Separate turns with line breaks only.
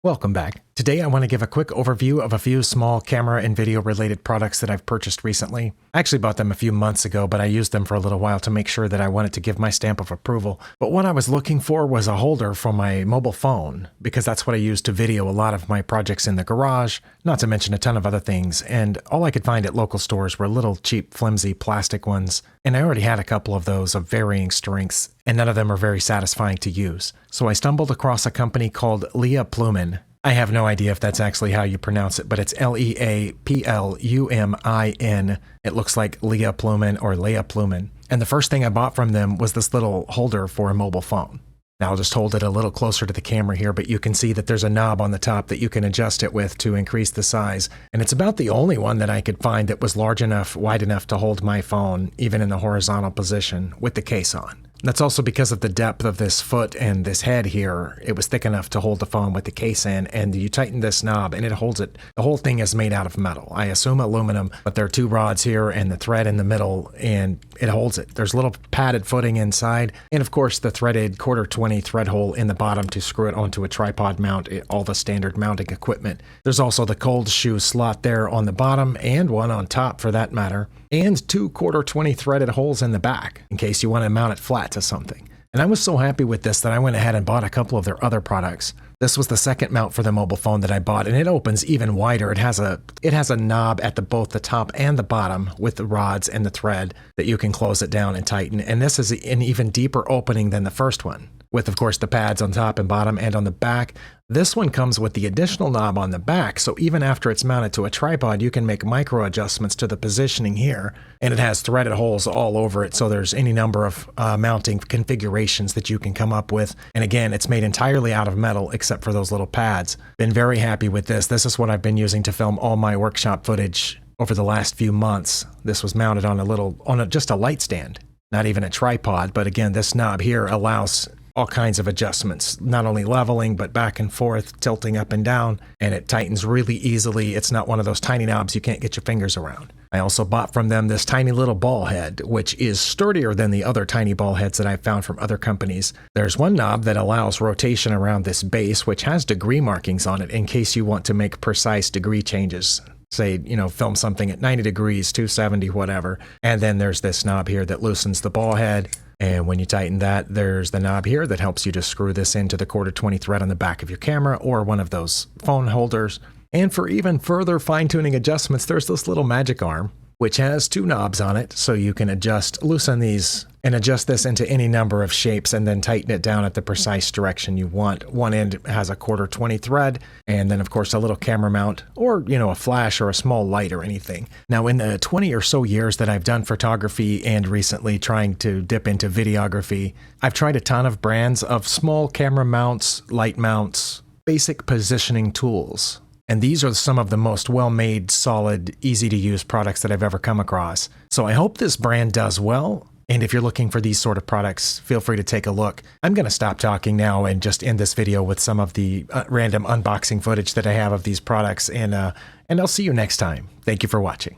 Welcome back. Today I want to give a quick overview of a few small camera and video related products that I've purchased recently. I actually bought them a few months ago, but I used them for a little while to make sure that I wanted to give my stamp of approval. But what I was looking for was a holder for my mobile phone, because that's what I use to video a lot of my projects in the garage, not to mention a ton of other things, and all I could find at local stores were little cheap flimsy plastic ones, and I already had a couple of those of varying strengths, and none of them are very satisfying to use. So I stumbled across a company called Leaplumin. I have no idea if that's actually how you pronounce it, but it's Leaplumin. It looks like Leaplumin or Leaplumin. And the first thing I bought from them was this little holder for a mobile phone. Now I'll just hold it a little closer to the camera here, but you can see that there's a knob on the top that you can adjust it with to increase the size. And it's about the only one that I could find that was large enough, wide enough to hold my phone, even in the horizontal position with the case on. That's also because of the depth of this foot and this head here. It was thick enough to hold the phone with the case in, and you tighten this knob and it holds it. The whole thing is made out of metal. I assume aluminum, but there are two rods here and the thread in the middle, and it holds it. There's a little padded footing inside, and of course the threaded 1/4-20 thread hole in the bottom to screw it onto a tripod mount, all the standard mounting equipment. There's also the cold shoe slot there on the bottom, and one on top for that matter, and two 1/4-20 threaded holes in the back in case you want to mount it flat to something. And I was so happy with this that I went ahead and bought a couple of their other products. This was the second mount for the mobile phone that I bought, and it opens even wider. It has a knob at both the top and the bottom with the rods and the thread that you can close it down and tighten. And this is an even deeper opening than the first one, with of course the pads on top and bottom and on the back. This one comes with the additional knob on the back, so even after it's mounted to a tripod, you can make micro adjustments to the positioning here, and it has threaded holes all over it, so there's any number of mounting configurations that you can come up with. And again, it's made entirely out of metal except for those little pads. Been very happy with this. This is what I've been using to film all my workshop footage over the last few months. This was mounted on just a light stand, not even a tripod, but again, this knob here allows all kinds of adjustments, not only leveling, but back and forth, tilting up and down, and it tightens really easily. It's not one of those tiny knobs you can't get your fingers around. I also bought from them this tiny little ball head, which is sturdier than the other tiny ball heads that I've found from other companies. There's one knob that allows rotation around this base, which has degree markings on it in case you want to make precise degree changes. Say, film something at 90 degrees, 270, whatever. And then there's this knob here that loosens the ball head. And when you tighten that, there's the knob here that helps you to screw this into the 1/4-20 thread on the back of your camera or one of those phone holders. And for even further fine-tuning adjustments, there's this little magic arm, which has two knobs on it, so you can loosen these and adjust this into any number of shapes and then tighten it down at the precise direction you want. One end has a 1/4-20 thread, and then of course a little camera mount, or a flash or a small light or anything. Now in the 20 or so years that I've done photography and recently trying to dip into videography, I've tried a ton of brands of small camera mounts, light mounts, basic positioning tools. And these are some of the most well-made, solid, easy-to-use products that I've ever come across. So I hope this brand does well. And if you're looking for these sort of products, feel free to take a look. I'm going to stop talking now and just end this video with some of the random unboxing footage that I have of these products. And I'll see you next time. Thank you for watching.